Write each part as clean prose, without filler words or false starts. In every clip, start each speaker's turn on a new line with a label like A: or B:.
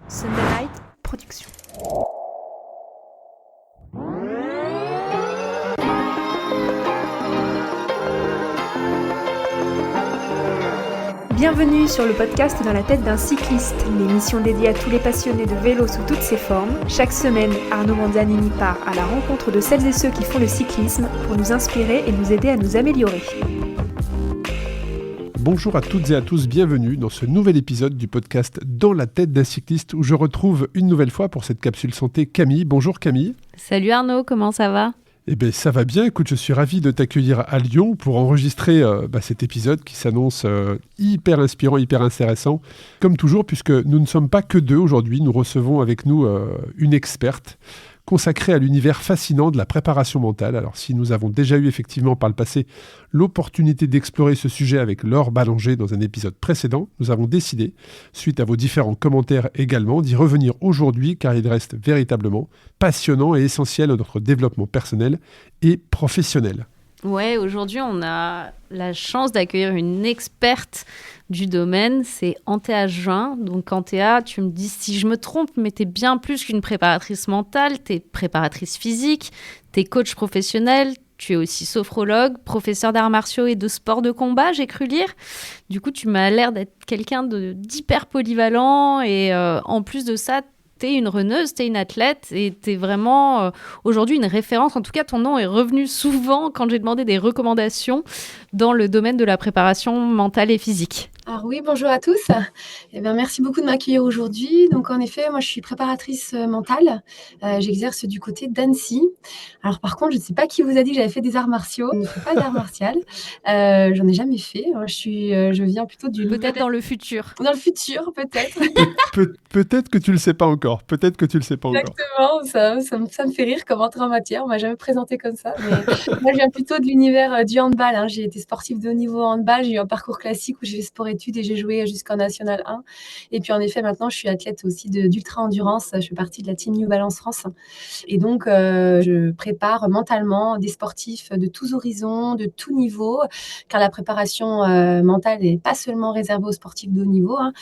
A: Sunday Night Production. Bienvenue sur le podcast Dans la tête d'un cycliste, l'émission dédiée à tous les passionnés de vélo sous toutes ses formes. Chaque semaine, Arnaud Manzanini part à la rencontre de celles et ceux qui font le cyclisme pour nous inspirer et nous aider à nous améliorer.
B: Bonjour à toutes et à tous, bienvenue dans ce nouvel épisode du podcast Dans la tête d'un cycliste où je retrouve une nouvelle fois pour cette capsule santé Camille. Bonjour Camille.
C: Salut Arnaud, comment ça va ?
B: Eh bien ça va bien, écoute, je suis ravi de t'accueillir à Lyon pour enregistrer cet épisode qui s'annonce hyper inspirant, hyper intéressant. Comme toujours, puisque nous ne sommes pas que deux aujourd'hui, nous recevons avec nous une experte consacrée à l'univers fascinant de la préparation mentale. Alors si nous avons déjà eu effectivement par le passé l'opportunité d'explorer ce sujet avec Laure Ballanger dans un épisode précédent, nous avons décidé, suite à vos différents commentaires également, d'y revenir aujourd'hui car il reste véritablement passionnant et essentiel à notre développement personnel et professionnel.
C: Ouais, aujourd'hui on a la chance d'accueillir une experte du domaine, c'est Antea Juin. Donc Antea, tu me dis si je me trompe, mais tu es bien plus qu'une préparatrice mentale, tu es préparatrice physique, tu es coach professionnel, tu es aussi sophrologue, professeur d'arts martiaux et de sport de combat, j'ai cru lire. Du coup, tu m'as l'air d'être quelqu'un d'hyper polyvalent et en plus de ça, t'es une runneuse, t'es une athlète et t'es vraiment aujourd'hui une référence. En tout cas, ton nom est revenu souvent quand j'ai demandé des recommandations dans le domaine de la préparation mentale et physique.
D: Alors oui, bonjour à tous. Eh bien, merci beaucoup de m'accueillir aujourd'hui. Donc en effet, moi je suis préparatrice mentale. J'exerce du côté d'Annecy. Alors par contre, je ne sais pas qui vous a dit que j'avais fait des arts martiaux. Je ne fais pas d'arts martiaux. J'en ai jamais fait. Je viens plutôt du...
C: Peut-être dans le futur.
D: Dans le futur, peut-être.
B: Peut-être que tu le sais pas encore. Peut-être que tu le sais pas encore.
D: Exactement. Ça me fait rire comme entrée en matière. On m'a jamais présenté comme ça. Mais moi, je viens plutôt de l'univers du handball. Hein. J'ai été sportive de haut niveau en handball. J'ai eu un parcours classique où j'ai fait sport études et j'ai joué jusqu'en National 1. Et puis en effet, maintenant, je suis athlète aussi d'ultra-endurance. Je fais partie de la team New Balance France. Et donc, je prépare mentalement des sportifs de tous horizons, de tout niveau, car la préparation mentale n'est pas seulement réservée aux sportifs de haut niveau. Hein.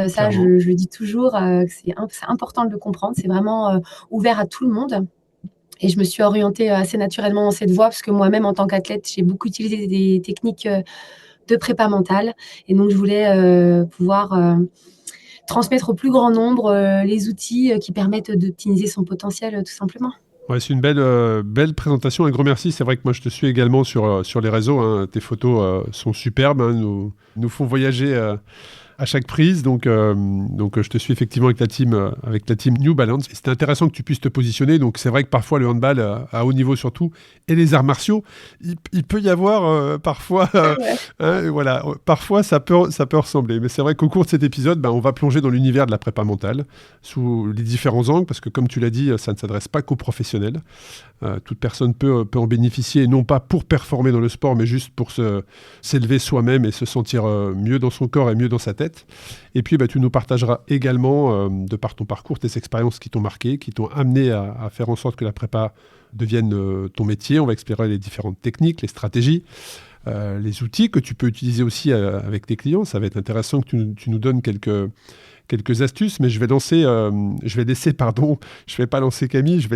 D: Ça, je le dis toujours, que c'est important de le comprendre. C'est vraiment ouvert à tout le monde. Et je me suis orientée assez naturellement dans cette voie parce que moi-même, en tant qu'athlète, j'ai beaucoup utilisé des techniques de prépa mentale. Et donc, je voulais pouvoir transmettre au plus grand nombre les outils qui permettent d'optimiser son potentiel, tout simplement.
B: Ouais, c'est une belle présentation. Un gros merci. C'est vrai que moi, je te suis également sur les réseaux. Hein. Tes photos sont superbes. Hein. Nous font voyager à chaque prise. Donc, je te suis effectivement avec la team New Balance. Et c'était intéressant que tu puisses te positionner. Donc, c'est vrai que parfois, le handball, à haut niveau surtout, et les arts martiaux, il peut y avoir parfois... voilà, parfois, ça peut ressembler. Mais c'est vrai qu'au cours de cet épisode, on va plonger dans l'univers de la prépa mentale sous les différents angles. Parce que, comme tu l'as dit, ça ne s'adresse pas qu'aux professionnels. Toute personne peut en bénéficier, non pas pour performer dans le sport, mais juste pour s'élever soi-même et se sentir mieux dans son corps et mieux dans sa tête. Et puis, tu nous partageras également, de par ton parcours, tes expériences qui t'ont marqué, qui t'ont amené à faire en sorte que la prépa devienne ton métier. On va explorer les différentes techniques, les stratégies, les outils que tu peux utiliser aussi avec tes clients. Ça va être intéressant que tu nous donnes quelques astuces, mais je vais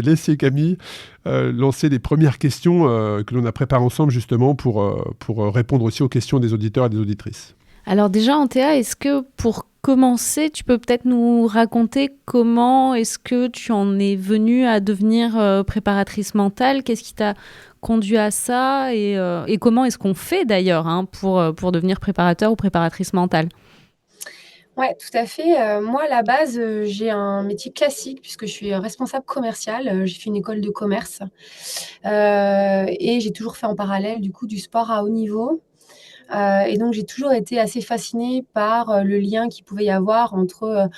B: laisser Camille lancer les premières questions que l'on a préparées ensemble justement pour répondre aussi aux questions des auditeurs et des auditrices.
C: Alors déjà, Antea, est-ce que pour commencer, tu peux peut-être nous raconter comment est-ce que tu en es venue à devenir préparatrice mentale ? Qu'est-ce qui t'a conduit à ça et comment est-ce qu'on fait d'ailleurs pour devenir préparateur ou préparatrice mentale ?
D: Ouais, tout à fait. Moi, à la base, j'ai un métier classique puisque je suis responsable commercial. J'ai fait une école de commerce et j'ai toujours fait en parallèle du coup du sport à haut niveau. Et donc, j'ai toujours été assez fascinée par le lien qu'il pouvait y avoir entre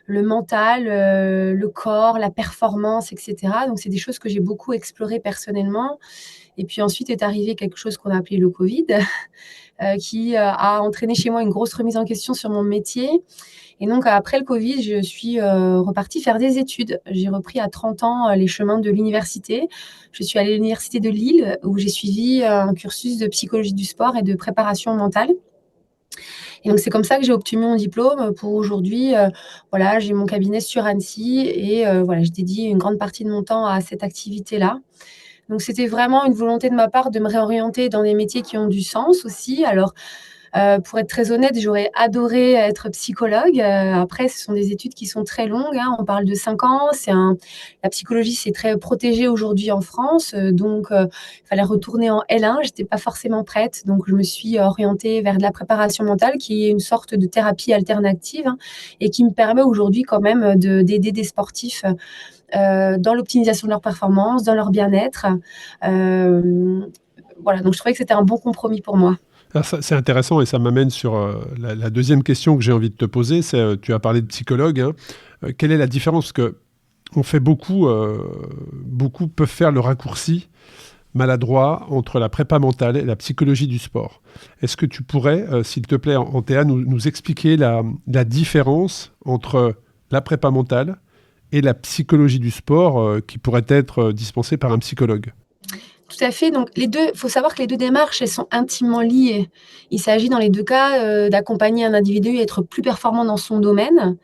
D: le mental, le corps, la performance, etc. Donc, c'est des choses que j'ai beaucoup explorées personnellement. Et puis ensuite est arrivé quelque chose qu'on a appelé le Covid, qui a entraîné chez moi une grosse remise en question sur mon métier. Et donc, après le Covid, je suis repartie faire des études. J'ai repris à 30 ans les chemins de l'université. Je suis allée à l'université de Lille où j'ai suivi un cursus de psychologie du sport et de préparation mentale. Et donc, c'est comme ça que j'ai obtenu mon diplôme pour aujourd'hui. Voilà, j'ai mon cabinet sur Annecy et voilà, je dédie une grande partie de mon temps à cette activité-là. Donc, c'était vraiment une volonté de ma part de me réorienter dans des métiers qui ont du sens aussi. Alors, pour être très honnête, j'aurais adoré être psychologue. Après, ce sont des études qui sont très longues, hein. On parle de 5 ans. La psychologie, c'est très protégé aujourd'hui en France. Donc, il fallait retourner en L1. Je n'étais pas forcément prête. Donc, je me suis orientée vers de la préparation mentale, qui est une sorte de thérapie alternative, hein, et qui me permet aujourd'hui quand même d'aider des sportifs dans l'optimisation de leur performance, dans leur bien-être. Voilà, donc je trouvais que c'était un bon compromis pour moi.
B: Alors c'est intéressant et ça m'amène sur la deuxième question que j'ai envie de te poser. Tu as parlé de psychologue, hein. Quelle est la différence? Parce que on fait beaucoup peuvent faire le raccourci maladroit entre la prépa mentale et la psychologie du sport. Est-ce que tu pourrais, s'il te plaît, Antea, nous expliquer la différence entre la prépa mentale et la psychologie du sport qui pourrait être dispensée par un psychologue?
D: Tout à fait. Donc, il faut savoir que les deux démarches, elles sont intimement liées. Il s'agit dans les deux cas d'accompagner un individu à être plus performant dans son domaine.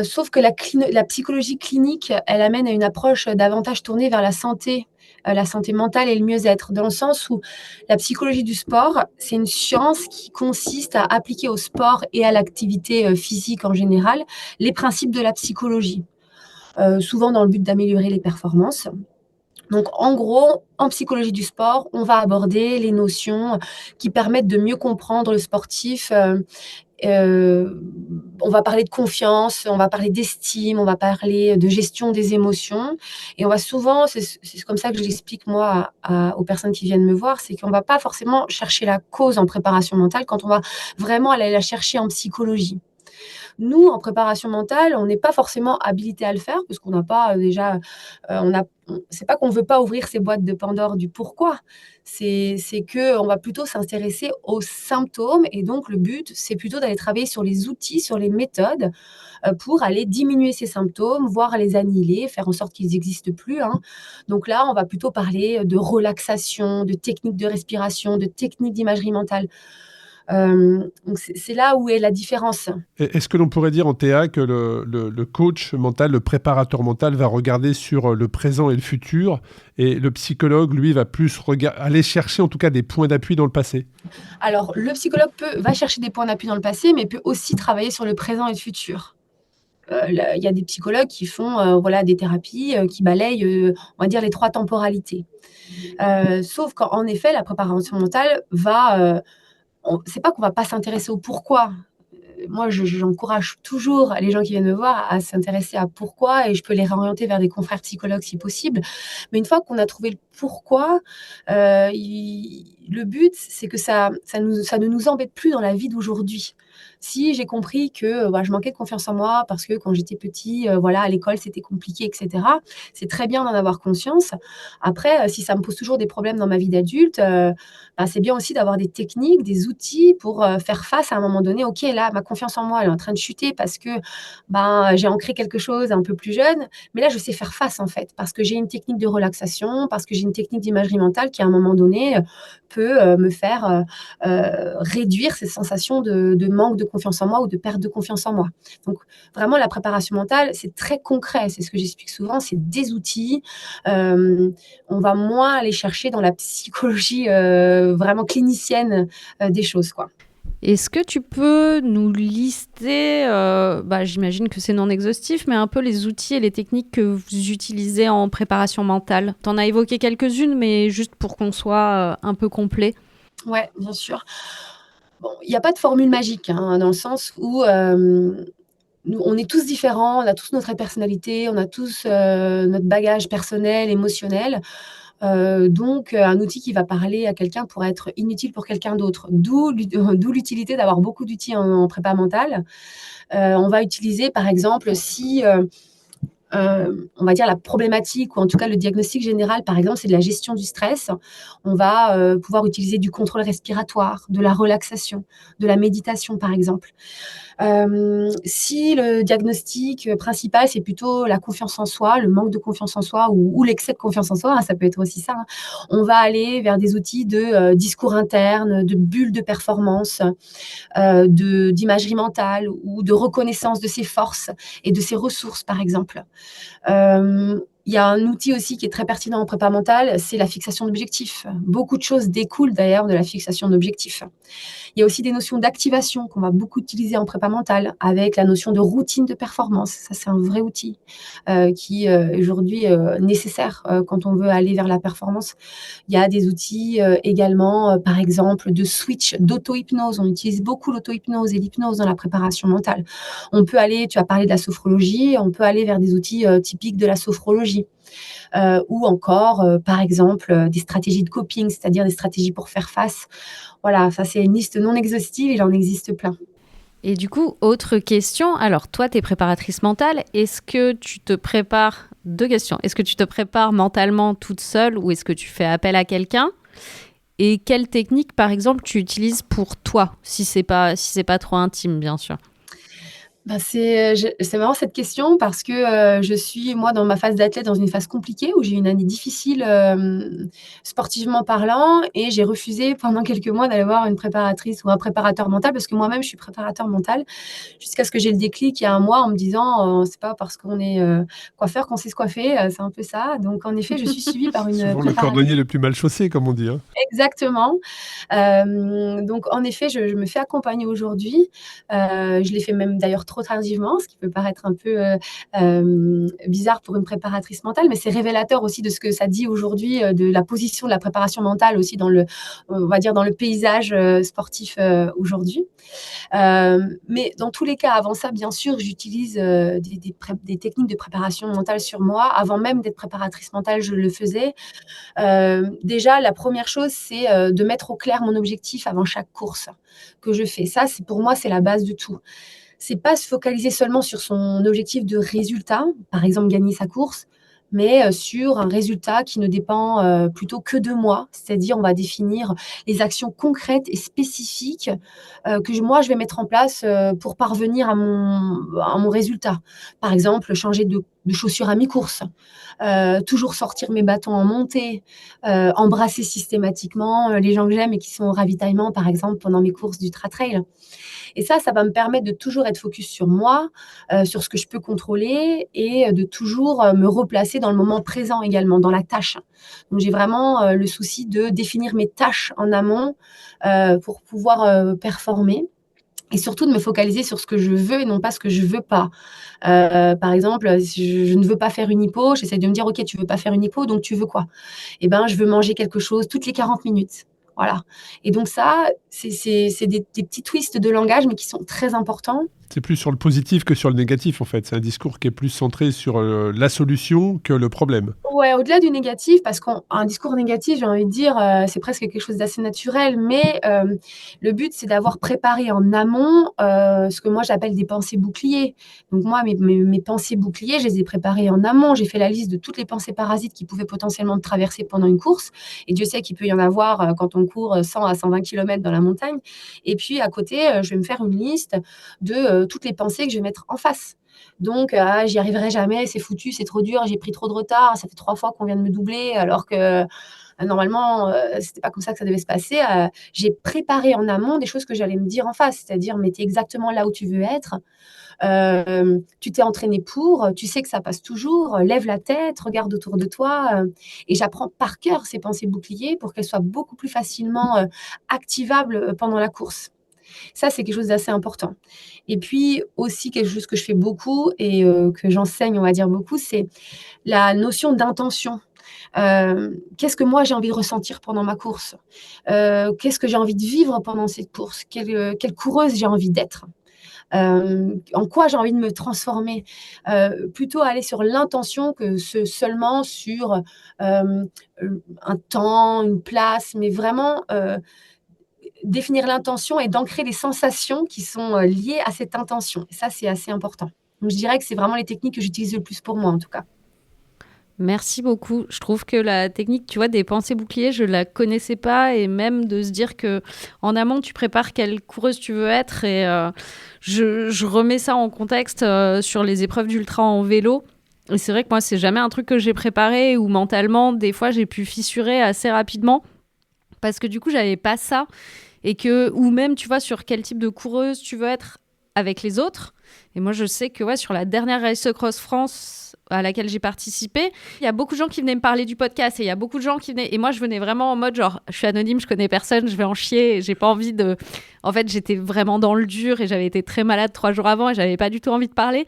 D: Sauf que la psychologie clinique, elle amène à une approche davantage tournée vers la santé mentale et le mieux-être, dans le sens où la psychologie du sport, c'est une science qui consiste à appliquer au sport et à l'activité physique en général les principes de la psychologie, souvent dans le but d'améliorer les performances. Donc, en gros, en psychologie du sport, on va aborder les notions qui permettent de mieux comprendre le sportif. On va parler de confiance, on va parler d'estime, on va parler de gestion des émotions. Et on va souvent, c'est comme ça que je l'explique moi aux personnes qui viennent me voir, c'est qu'on ne va pas forcément chercher la cause en préparation mentale quand on va vraiment aller la chercher en psychologie. Nous, en préparation mentale, on n'est pas forcément habilité à le faire parce qu'on n'a pas c'est pas qu'on veut pas ouvrir ces boîtes de Pandore du pourquoi. C'est que on va plutôt s'intéresser aux symptômes et donc le but, c'est plutôt d'aller travailler sur les outils, sur les méthodes pour aller diminuer ces symptômes, voire les annihiler, faire en sorte qu'ils n'existent plus, hein. Donc là, on va plutôt parler de relaxation, de techniques de respiration, de techniques d'imagerie mentale. Donc c'est là où est la différence.
B: Est-ce que l'on pourrait dire en TA que le coach mental, le préparateur mental va regarder sur le présent et le futur et le psychologue, lui, va plus aller chercher en tout cas des points d'appui dans le passé?
D: Alors, le psychologue va chercher des points d'appui dans le passé, mais peut aussi travailler sur le présent et le futur. Il y a des psychologues qui font des thérapies qui balayent, on va dire, les 3 temporalités. Sauf qu'en effet, la préparation mentale c'est pas qu'on va pas s'intéresser au pourquoi. Moi, j'encourage toujours les gens qui viennent me voir à s'intéresser à pourquoi et je peux les réorienter vers des confrères psychologues si possible. Mais une fois qu'on a trouvé le pourquoi, le but, c'est que ça ne nous embête plus dans la vie d'aujourd'hui. Si j'ai compris que je manquais de confiance en moi parce que quand j'étais petit, à l'école, c'était compliqué, etc., c'est très bien d'en avoir conscience. Après, si ça me pose toujours des problèmes dans ma vie d'adulte, c'est bien aussi d'avoir des techniques, des outils pour faire face à un moment donné. OK, là, ma confiance en moi, elle est en train de chuter parce que j'ai ancré quelque chose un peu plus jeune. Mais là, je sais faire face, en fait, parce que j'ai une technique de relaxation, parce que j'ai une technique d'imagerie mentale qui, à un moment donné, peut me faire réduire ces sensations de manque de confiance en moi ou de perte de confiance en moi. Donc, vraiment, la préparation mentale, c'est très concret. C'est ce que j'explique souvent, c'est des outils. On va moins aller chercher dans la psychologie vraiment clinicienne des choses, quoi.
C: Est-ce que tu peux nous lister, j'imagine que c'est non exhaustif, mais un peu les outils et les techniques que vous utilisez en préparation mentale? Tu en as évoqué quelques-unes, mais juste pour qu'on soit un peu complet.
D: Ouais, bien sûr. Bon, il n'y a pas de formule magique, hein, dans le sens où on est tous différents, on a tous notre personnalité, on a tous notre bagage personnel, émotionnel. Donc, un outil qui va parler à quelqu'un pourrait être inutile pour quelqu'un d'autre. D'où l'utilité d'avoir beaucoup d'outils en prépa mentale. On va utiliser, par exemple, si on va dire la problématique ou en tout cas le diagnostic général, par exemple, c'est de la gestion du stress. On va pouvoir utiliser du contrôle respiratoire, de la relaxation, de la méditation, par exemple. Si le diagnostic principal, c'est plutôt la confiance en soi, le manque de confiance en soi ou l'excès de confiance en soi, ça peut être aussi ça, on va aller vers des outils de discours interne, de bulles de performance, d'imagerie mentale ou de reconnaissance de ses forces et de ses ressources, par exemple. Il y a un outil aussi qui est très pertinent en prépa mentale, c'est la fixation d'objectifs. Beaucoup de choses découlent d'ailleurs de la fixation d'objectifs. Il y a aussi des notions d'activation qu'on va beaucoup utiliser en prépa mentale, avec la notion de routine de performance. Ça, c'est un vrai outil qui aujourd'hui nécessaire quand on veut aller vers la performance. Il y a des outils également, par exemple, de switch, d'auto-hypnose. On utilise beaucoup l'auto-hypnose et l'hypnose dans la préparation mentale. On peut aller, tu as parlé de la sophrologie, on peut aller vers des outils typiques de la sophrologie. Ou encore, par exemple, des stratégies de coping, c'est-à-dire des stratégies pour faire face. Voilà, ça c'est une liste non exhaustive et il en existe plein.
C: Et du coup, autre question. Alors, toi, tu es préparatrice mentale. Est-ce que tu te prépares... Deux questions. Est-ce que tu te prépares mentalement toute seule ou est-ce que tu fais appel à quelqu'un ? Et quelle technique, par exemple, tu utilises pour toi, si c'est pas trop intime, bien sûr ?
D: C'est marrant cette question parce que je suis, moi, dans ma phase d'athlète, dans une phase compliquée où j'ai eu une année difficile sportivement parlant et j'ai refusé pendant quelques mois d'aller voir une préparatrice ou un préparateur mental parce que moi-même, je suis préparateur mental jusqu'à ce que j'ai le déclic il y a un mois en me disant c'est pas parce qu'on est coiffeur qu'on sait se coiffer, c'est un peu ça. Donc, en effet, je suis suivie par une
B: Souvent le
D: préparatrice.
B: cordonnier le plus mal chaussé, comme on dit. Hein.
D: Exactement. Donc, en effet, je me fais accompagner aujourd'hui. Je l'ai fait même d'ailleurs trop tardivement, ce qui peut paraître un peu bizarre pour une préparatrice mentale, mais c'est révélateur aussi de ce que ça dit aujourd'hui, de la position de la préparation mentale aussi on va dire dans le paysage sportif aujourd'hui. Mais dans tous les cas, avant ça, bien sûr, j'utilise des techniques de préparation mentale sur moi. Avant même d'être préparatrice mentale, je le faisais. Déjà, la première chose, c'est de mettre au clair mon objectif avant chaque course que je fais. Ça, pour moi, c'est la base de tout. C'est pas se focaliser seulement sur son objectif de résultat, par exemple gagner sa course, mais sur un résultat qui ne dépend plutôt que de moi. C'est-à-dire, on va définir les actions concrètes et spécifiques que moi, je vais mettre en place pour parvenir à mon résultat. Par exemple, changer de chaussures à mi-course, toujours sortir mes bâtons en montée, embrasser systématiquement les gens que j'aime et qui sont au ravitaillement, par exemple, pendant mes courses d'ultra-trail. Et ça va me permettre de toujours être focus sur moi, sur ce que je peux contrôler et de toujours me replacer dans le moment présent également, dans la tâche. Donc, j'ai vraiment le souci de définir mes tâches en amont pour pouvoir performer. Et surtout de me focaliser sur ce que je veux et non pas ce que je ne veux pas. Par exemple, si je ne veux pas faire une hypo, j'essaie de me dire, OK, tu ne veux pas faire une hypo, donc tu veux quoi ? Eh bien, je veux manger quelque chose toutes les 40 minutes. Voilà. Et donc ça, c'est des petits twists de langage, mais qui sont très importants.
B: C'est plus sur le positif que sur le négatif, en fait. C'est un discours qui est plus centré sur la solution que le problème.
D: Ouais, au-delà du négatif, parce qu'un discours négatif, j'ai envie de dire, c'est presque quelque chose d'assez naturel, mais le but, c'est d'avoir préparé en amont ce que moi, j'appelle des pensées boucliers. Donc moi, mes pensées boucliers, je les ai préparées en amont. J'ai fait la liste de toutes les pensées parasites qui pouvaient potentiellement me traverser pendant une course. Et Dieu sait qu'il peut y en avoir quand on court 100 à 120 km dans la montagne. Et puis, à côté, je vais me faire une liste de toutes les pensées que je vais mettre en face. Donc, j'y arriverai jamais, c'est foutu, c'est trop dur, j'ai pris trop de retard, ça fait 3 fois qu'on vient de me doubler alors que normalement, c'était pas comme ça que ça devait se passer. J'ai préparé en amont des choses que j'allais me dire en face, c'est-à-dire, mais t'es exactement là où tu veux être. Tu t'es entraîné pour, tu sais que ça passe toujours, lève la tête, regarde autour de toi. Et j'apprends par cœur ces pensées boucliers pour qu'elles soient beaucoup plus facilement activables pendant la course. Ça, c'est quelque chose d'assez important. Et puis aussi, quelque chose que je fais beaucoup et que j'enseigne, on va dire beaucoup, c'est la notion d'intention. Qu'est-ce que moi j'ai envie de ressentir pendant ma course ? Qu'est-ce que j'ai envie de vivre pendant cette course ? Quelle coureuse j'ai envie d'être ? En quoi j'ai envie de me transformer ? Plutôt aller sur l'intention que seulement sur un temps, une place, mais vraiment définir l'intention et d'ancrer les sensations qui sont liées à cette intention. Et ça, c'est assez important. Donc, je dirais que c'est vraiment les techniques que j'utilise le plus pour moi, en tout cas.
C: Merci beaucoup. Je trouve que la technique, tu vois, des pensées boucliers, je la connaissais pas, et même de se dire que en amont, tu prépares quelle coureuse tu veux être, et je remets ça en contexte sur les épreuves d'ultra en vélo. Et c'est vrai que moi, c'est jamais un truc que j'ai préparé, ou mentalement, des fois, j'ai pu fissurer assez rapidement parce que du coup, j'avais pas ça, et que, ou même, tu vois, sur quel type de coureuse tu veux être avec les autres. Et moi, je sais que sur la dernière Race Across France à laquelle j'ai participé, il y a beaucoup de gens qui venaient me parler du podcast, et il y a beaucoup de gens qui venaient, et moi je venais vraiment en mode genre, je suis anonyme, je connais personne, je vais en chier, et j'ai pas envie de... En fait, j'étais vraiment dans le dur, et j'avais été très malade 3 jours avant, et j'avais pas du tout envie de parler.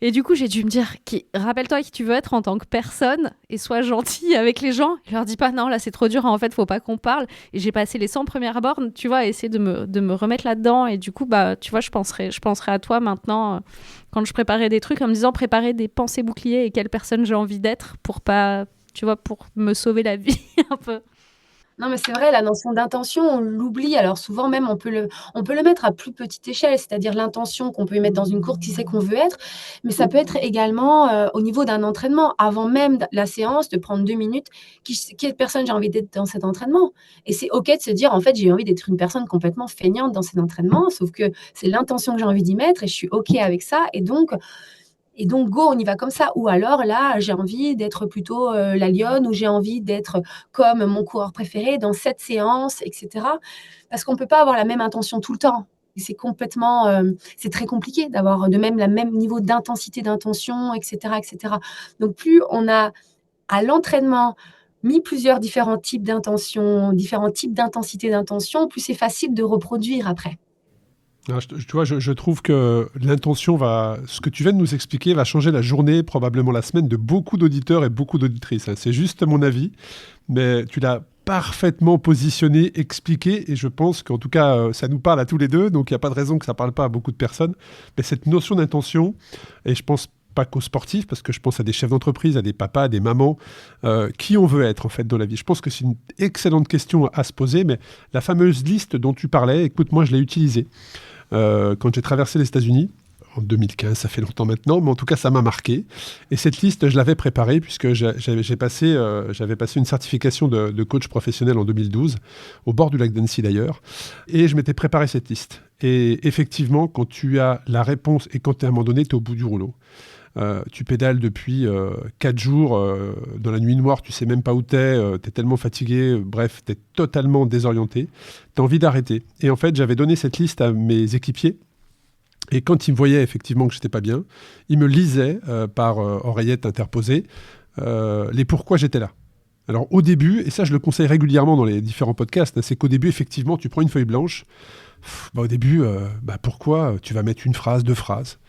C: Et du coup, j'ai dû me dire, rappelle-toi qui tu veux être en tant que personne, et sois gentil avec les gens. Je leur dis pas, non, là c'est trop dur, en fait, faut pas qu'on parle. Et j'ai passé les 100 premières bornes, tu vois, à essayer de me remettre là-dedans. Et du coup, tu vois, je penserai à toi maintenant, quand je préparais des trucs, en me disant, préparer des pensées boucliers et quelle personne j'ai envie d'être pour pas, tu vois, pour me sauver la vie un peu.
D: Non, mais c'est vrai, la notion d'intention, on l'oublie. Alors souvent même, on peut le mettre à plus petite échelle, c'est-à-dire l'intention qu'on peut y mettre dans une course, qui c'est qu'on veut être. Mais ça peut être également au niveau d'un entraînement, avant même la séance, de prendre 2 minutes, quelle personne j'ai envie d'être dans cet entraînement. Et c'est OK de se dire, en fait, j'ai envie d'être une personne complètement feignante dans cet entraînement, sauf que c'est l'intention que j'ai envie d'y mettre, et je suis OK avec ça. Et donc, go, on y va comme ça. Ou alors, là, j'ai envie d'être plutôt la lionne, ou j'ai envie d'être comme mon coureur préféré dans cette séance, etc. Parce qu'on ne peut pas avoir la même intention tout le temps. Et c'est très compliqué d'avoir de même le même niveau d'intensité, d'intention, etc., etc. Donc, plus on a à l'entraînement mis plusieurs différents types d'intentions, différents types d'intensité d'intention, plus c'est facile de reproduire après.
B: Tu vois, je trouve que ce que tu viens de nous expliquer va changer la journée, probablement la semaine, de beaucoup d'auditeurs et beaucoup d'auditrices. C'est juste mon avis, mais tu l'as parfaitement positionné, expliqué, et je pense qu'en tout cas, ça nous parle à tous les deux, donc il n'y a pas de raison que ça ne parle pas à beaucoup de personnes. Mais cette notion d'intention, et je pense pas qu'aux sportifs, parce que je pense à des chefs d'entreprise, à des papas, à des mamans, qui on veut être en fait dans la vie. Je pense que c'est une excellente question à se poser, mais la fameuse liste dont tu parlais, écoute, moi je l'ai utilisée. Quand j'ai traversé les États-Unis, en 2015, ça fait longtemps maintenant, mais en tout cas, ça m'a marqué. Et cette liste, je l'avais préparée puisque j'avais passé une certification de coach professionnel en 2012, au bord du lac d'Annecy d'ailleurs, et je m'étais préparé cette liste. Et effectivement, quand tu as la réponse et quand tu es à un moment donné, tu es au bout du rouleau. Tu pédales depuis 4 jours, dans la nuit noire, tu sais même pas où t'es tellement fatigué, bref, t'es totalement désorienté, t'as envie d'arrêter. Et en fait, j'avais donné cette liste à mes équipiers, et quand ils me voyaient effectivement que j'étais pas bien, ils me lisaient par oreillette interposée les pourquoi j'étais là. Alors au début, et ça je le conseille régulièrement dans les différents podcasts, c'est qu'au début, effectivement, tu prends une feuille blanche, au début, pourquoi tu vas mettre une phrase, 2 phrases.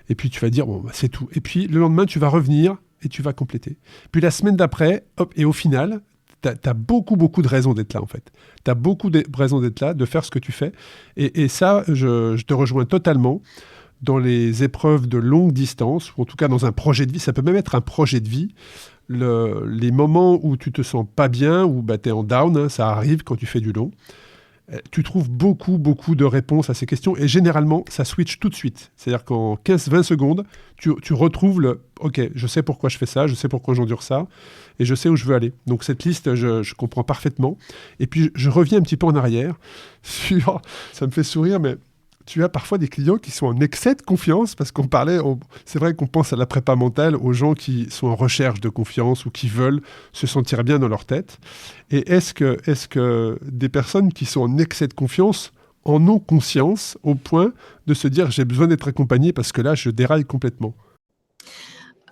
B: Et puis tu vas dire, bon, c'est tout. Et puis le lendemain, tu vas revenir et tu vas compléter. Puis la semaine d'après, hop, et au final, tu as beaucoup, beaucoup de raisons d'être là, en fait. Tu as beaucoup de raisons d'être là, de faire ce que tu fais. Et ça, je te rejoins totalement dans les épreuves de longue distance, ou en tout cas dans un projet de vie. Ça peut même être un projet de vie. Les moments où tu te sens pas bien, où tu es en down, ça arrive quand tu fais du long. Tu trouves beaucoup, beaucoup de réponses à ces questions, et généralement, ça switch tout de suite. C'est-à-dire qu'en 15-20 secondes, tu retrouves OK, je sais pourquoi je fais ça, je sais pourquoi j'endure ça, et je sais où je veux aller. Donc cette liste, je comprends parfaitement. Et puis, je reviens un petit peu en arrière sur... Ça me fait sourire, mais tu as parfois des clients qui sont en excès de confiance, parce c'est vrai qu'on pense à la prépa mentale, aux gens qui sont en recherche de confiance ou qui veulent se sentir bien dans leur tête. Et est-ce que des personnes qui sont en excès de confiance en ont conscience au point de se dire j'ai besoin d'être accompagné parce que là je déraille complètement?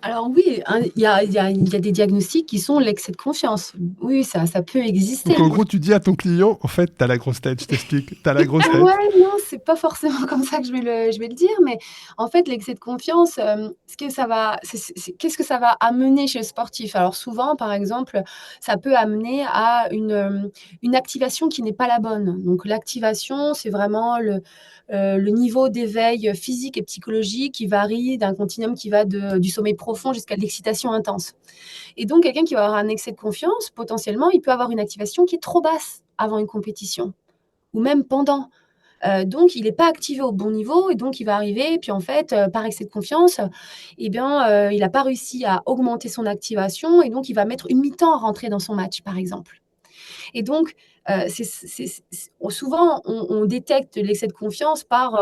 D: Alors oui, il y a des diagnostics qui sont l'excès de confiance. Oui, ça peut exister.
B: Donc en gros, tu dis à ton client, en fait, t'as la grosse tête, je t'explique, t'as la grosse tête.
D: Ouais, non, c'est pas forcément comme ça que je vais le dire, mais en fait, l'excès de confiance, qu'est-ce que ça va amener chez le sportif? Alors souvent, par exemple, ça peut amener à une activation qui n'est pas la bonne. Donc l'activation, c'est vraiment le niveau d'éveil physique et psychologique qui varie d'un continuum qui va du sommeil profond jusqu'à l'excitation intense. Et donc, quelqu'un qui va avoir un excès de confiance, potentiellement, il peut avoir une activation qui est trop basse avant une compétition, ou même pendant. Donc, il n'est pas activé au bon niveau et donc il va arriver. Et puis, en fait, par excès de confiance, il n'a pas réussi à augmenter son activation et donc il va mettre une mi-temps à rentrer dans son match, par exemple. Et donc, souvent, on détecte l'excès de confiance par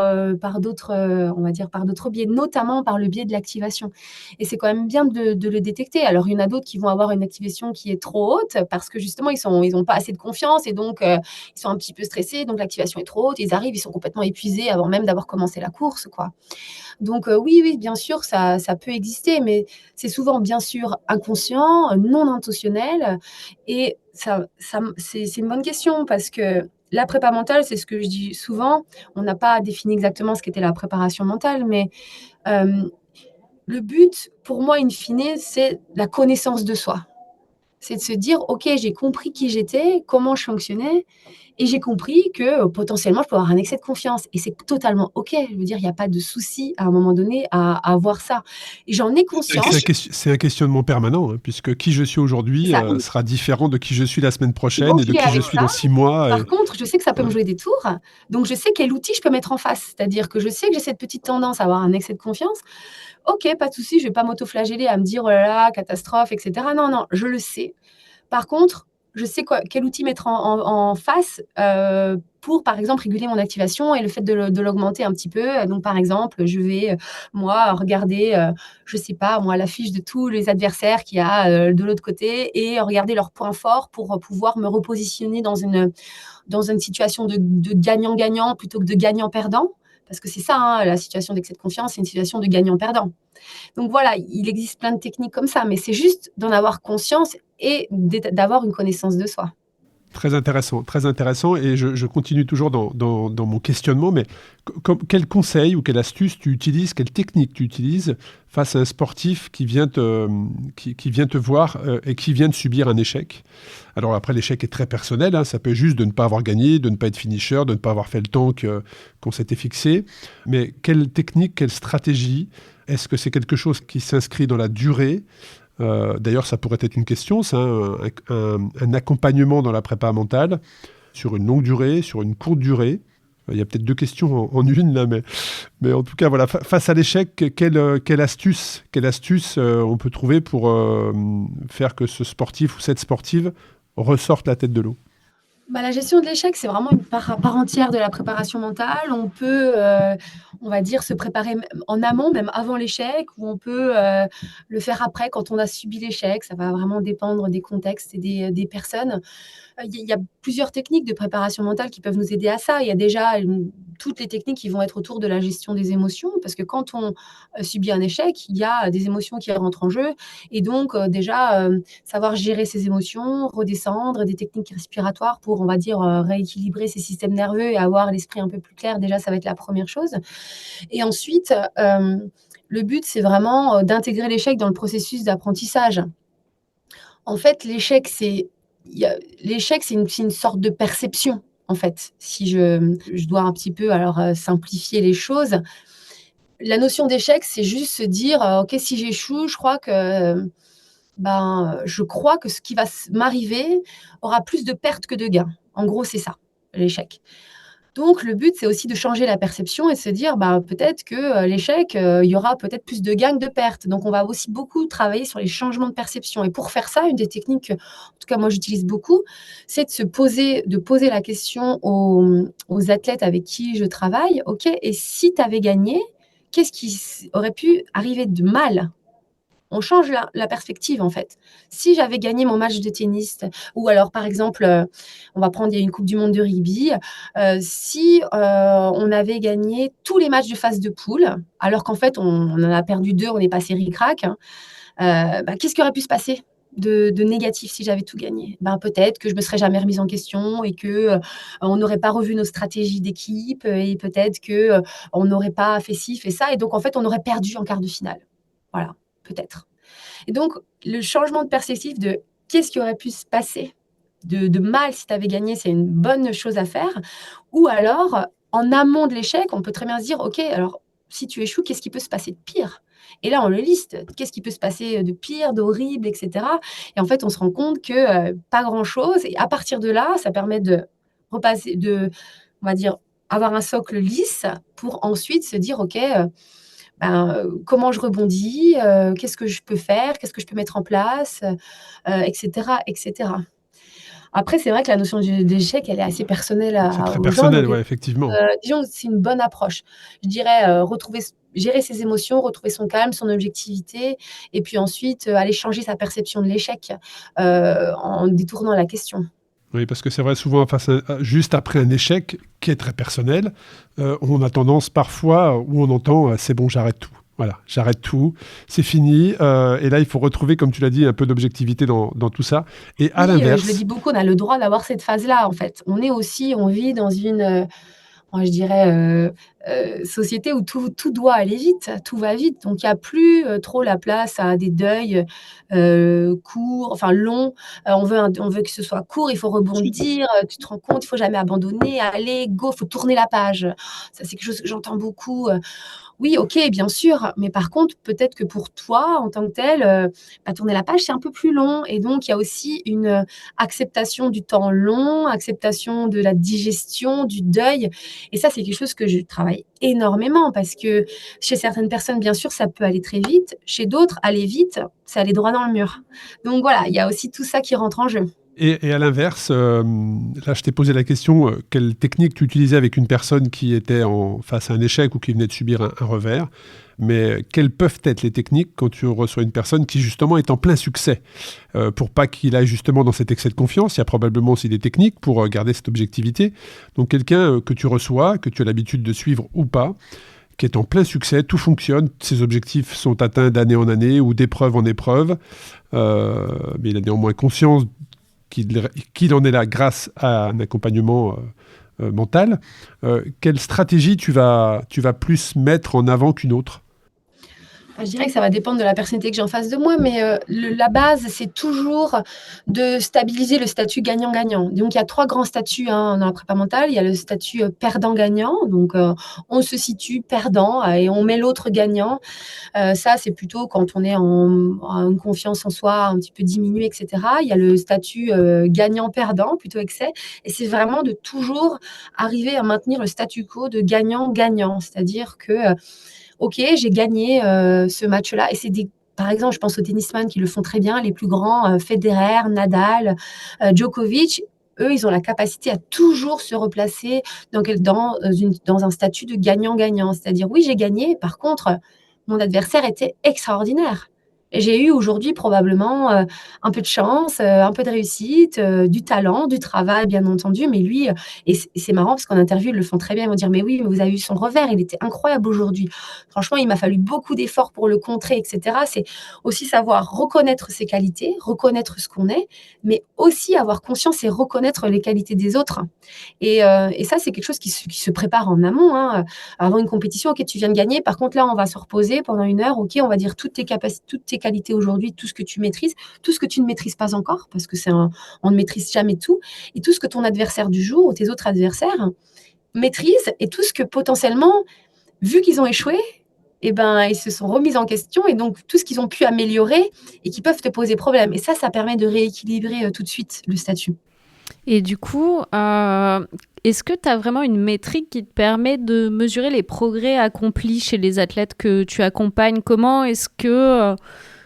D: d'autres, on va dire, par d'autres biais, notamment par le biais de l'activation. Et c'est quand même bien de le détecter. Alors, il y en a d'autres qui vont avoir une activation qui est trop haute parce que justement, ils ont pas assez de confiance et donc ils sont un petit peu stressés. Donc, l'activation est trop haute. Ils arrivent, ils sont complètement épuisés avant même d'avoir commencé la course, quoi. Donc, oui, bien sûr, ça peut exister, mais c'est souvent, bien sûr, inconscient, non intentionnel. Et c'est une bonne question parce que la prépa mentale, c'est ce que je dis souvent. On n'a pas défini exactement ce qu'était la préparation mentale, mais le but, pour moi, in fine, c'est la connaissance de soi. C'est de se dire, OK, j'ai compris qui j'étais, comment je fonctionnais, et j'ai compris que potentiellement, je peux avoir un excès de confiance. Et c'est totalement OK. Je veux dire, il n'y a pas de souci à un moment donné à avoir ça. Et j'en ai conscience.
B: C'est un questionnement permanent, hein, puisque qui je suis aujourd'hui
D: Ça,
B: sera différent de qui je suis la semaine prochaine
D: donc,
B: et de qui je suis dans 6 mois.
D: par contre, je sais que ça peut me
B: Ouais.
D: jouer des tours. Donc, je sais quel outil je peux mettre en face. C'est-à-dire que je sais que j'ai cette petite tendance à avoir un excès de confiance. OK, pas de souci, je ne vais pas m'auto-flageller à me dire oh là là, catastrophe, etc. Non, non, je le sais. Par contre, je sais quel outil mettre en face pour, par exemple, réguler mon activation et le fait de l'augmenter un petit peu. Donc, par exemple, je vais, moi, regarder, je ne sais pas, moi, la fiche de tous les adversaires qu'il y a de l'autre côté et regarder leurs points forts pour pouvoir me repositionner dans une situation de gagnant-gagnant plutôt que de gagnant-perdant. Parce que c'est ça, hein, la situation d'excès de confiance, c'est une situation de gagnant-perdant. Donc voilà, il existe plein de techniques comme ça, mais c'est juste d'en avoir conscience et d'avoir une connaissance de soi.
B: Très intéressant. Et je continue toujours dans mon questionnement, mais quel conseil ou quelle astuce tu utilises, quelle technique tu utilises face à un sportif qui vient te voir et qui vient de subir un échec? Alors après, l'échec est très personnel, hein, ça peut être juste de ne pas avoir gagné, de ne pas être finisher, de ne pas avoir fait le temps qu'on s'était fixé. Mais quelle technique, quelle stratégie? Est-ce que c'est quelque chose qui s'inscrit dans la durée? D'ailleurs, ça pourrait être une question, ça, un accompagnement dans la prépa mentale sur une longue durée, sur une courte durée. Il y a peut-être deux questions en une, là, mais en tout cas, voilà, face à l'échec, quelle astuce on peut trouver pour faire que ce sportif ou cette sportive ressorte la tête de l'eau?
D: La gestion de l'échec, c'est vraiment une part à part entière de la préparation mentale. On peut, on va dire, se préparer en amont, même avant l'échec, ou on peut le faire après, quand on a subi l'échec. Ça va vraiment dépendre des contextes et des personnes. Il y a plusieurs techniques de préparation mentale qui peuvent nous aider à ça. Il y a déjà toutes les techniques qui vont être autour de la gestion des émotions, parce que quand on subit un échec, il y a des émotions qui rentrent en jeu. Et donc, déjà, savoir gérer ses émotions, redescendre, des techniques respiratoires pour, on va dire, rééquilibrer ses systèmes nerveux et avoir l'esprit un peu plus clair, déjà, ça va être la première chose. Et ensuite, le but, c'est vraiment d'intégrer l'échec dans le processus d'apprentissage. En fait, l'échec, c'est une sorte de perception, en fait. Si je dois un petit peu simplifier les choses, la notion d'échec, c'est juste se dire OK, si j'échoue, je crois que ce qui va m'arriver aura plus de pertes que de gains. En gros, c'est ça, l'échec. Donc, le but, c'est aussi de changer la perception et de se dire, peut-être que l'échec, il y aura peut-être plus de gains que de pertes. Donc, on va aussi beaucoup travailler sur les changements de perception. Et pour faire ça, une des techniques, en tout cas, moi, j'utilise beaucoup, c'est de poser la question aux athlètes avec qui je travaille. OK, et si tu avais gagné, qu'est-ce qui aurait pu arriver de mal? On change la perspective, en fait. Si j'avais gagné mon match de tennis, ou alors, par exemple, on va prendre, il y a une Coupe du monde de rugby, si on avait gagné tous les matchs de phase de poule, alors qu'en fait, on en a perdu 2, on est passé ric-rac, qu'est-ce qui aurait pu se passer de négatif si j'avais tout gagné? Peut-être que je me serais jamais remise en question et que on n'aurait pas revu nos stratégies d'équipe et peut-être que on n'aurait pas fait ci, fait ça, et donc en fait, on aurait perdu en quart de finale. Voilà, peut-être. Et donc, le changement de perspective de qu'est-ce qui aurait pu se passer de mal si tu avais gagné, c'est une bonne chose à faire. Ou alors, en amont de l'échec, on peut très bien se dire, OK, alors si tu échoues, qu'est-ce qui peut se passer de pire? Et là, on le liste. Qu'est-ce qui peut se passer de pire, d'horrible, etc. Et en fait, on se rend compte que pas grand-chose. Et à partir de là, ça permet de repasser, on va dire, avoir un socle lisse pour ensuite se dire, OK, comment je rebondis, qu'est-ce que je peux faire, qu'est-ce que je peux mettre en place, et cetera, et cetera. Après, c'est vrai que la notion d'échec, elle est assez personnelle
B: C'est très
D: aux gens,
B: personnel,
D: donc
B: ouais, effectivement.
D: disons que c'est une bonne approche. Je dirais, gérer ses émotions, retrouver son calme, son objectivité et puis ensuite, aller changer sa perception de l'échec, en détournant la question.
B: Oui, parce que c'est vrai, souvent, juste après un échec qui est très personnel, on a tendance parfois, où on entend c'est bon, j'arrête tout. Voilà, j'arrête tout, c'est fini. Et là, il faut retrouver, comme tu l'as dit, un peu d'objectivité dans tout ça. Et à
D: Oui, je le
B: l'inverse,
D: dis beaucoup, on a le droit d'avoir cette phase-là, en fait. On vit dans une, moi, je dirais, société où tout doit aller vite, tout va vite. Donc il y a plus, trop la place à des deuils, courts, enfin longs. On veut que ce soit court, il faut rebondir, tu te rends compte, il faut jamais abandonner, allez, go, faut tourner la page. Ça, c'est quelque chose que j'entends beaucoup. Oui, OK, bien sûr, mais par contre, peut-être que pour toi, en tant que tel, tourner la page, c'est un peu plus long et donc il y a aussi une, acceptation du temps long, acceptation de la digestion, du deuil et ça, c'est quelque chose que je travaille énormément parce que chez certaines personnes, bien sûr, ça peut aller très vite. Chez d'autres, aller vite, c'est aller droit dans le mur. Donc voilà, il y a aussi tout ça qui rentre en jeu.
B: et à l'inverse, là, je t'ai posé la question, quelle technique tu utilisais avec une personne qui était face à un échec ou qui venait de subir un revers. Mais quelles peuvent être les techniques quand tu reçois une personne qui, justement, est en plein succès pour pas qu'il aille justement dans cet excès de confiance, il y a probablement aussi des techniques pour garder cette objectivité. Donc, quelqu'un que tu reçois, que tu as l'habitude de suivre ou pas, qui est en plein succès, tout fonctionne, ses objectifs sont atteints d'année en année ou d'épreuve en épreuve, mais il a néanmoins conscience qu'il en est là grâce à un accompagnement mental. Quelle stratégie tu vas plus mettre en avant qu'une autre?
D: Je dirais que ça va dépendre de la personnalité que j'ai en face de moi, mais la base, c'est toujours de stabiliser le statut gagnant-gagnant. Donc, il y a 3 grands statuts, hein, dans la prépa mentale. Il y a le statut, perdant-gagnant, donc on se situe perdant et on met l'autre gagnant. Ça, c'est plutôt quand on est en une confiance en soi un petit peu diminuée et cetera. Il y a le statut, gagnant-perdant, plutôt excès et c'est vraiment de toujours arriver à maintenir le statu quo de gagnant-gagnant. C'est-à-dire que, OK, j'ai gagné, ce match-là et c'est des par exemple, je pense aux tennisman qui le font très bien, les plus grands, Federer, Nadal, Djokovic. Eux, ils ont la capacité à toujours se replacer dans un statut de gagnant-gagnant. C'est-à-dire: «Oui, j'ai gagné, par contre, mon adversaire était extraordinaire et j'ai eu aujourd'hui probablement, un peu de chance, un peu de réussite, du talent, du travail bien entendu, mais lui, et c'est marrant parce qu'en interview, ils le font très bien. Ils vont dire: «Mais oui, mais vous avez vu son revers, il était incroyable aujourd'hui. Franchement, il m'a fallu beaucoup d'efforts pour le contrer» et cetera. C'est aussi savoir reconnaître ses qualités, reconnaître ce qu'on est, mais aussi avoir conscience et reconnaître les qualités des autres et ça, c'est quelque chose qui se prépare en amont, hein, avant une compétition. OK, tu viens de gagner, par contre, là, on va se reposer pendant 1 heure. OK, on va dire toutes tes qualités aujourd'hui, tout ce que tu maîtrises, tout ce que tu ne maîtrises pas encore, parce que on ne maîtrise jamais tout, et tout ce que ton adversaire du jour ou tes autres adversaires maîtrisent, et tout ce que potentiellement, vu qu'ils ont échoué, eh ben, ils se sont remis en question, et donc tout ce qu'ils ont pu améliorer et qui peuvent te poser problème. Et ça permet de rééquilibrer tout de suite le statut.
C: Et du coup, est-ce que tu as vraiment une métrique qui te permet de mesurer les progrès accomplis chez les athlètes que tu accompagnes? Comment est-ce que...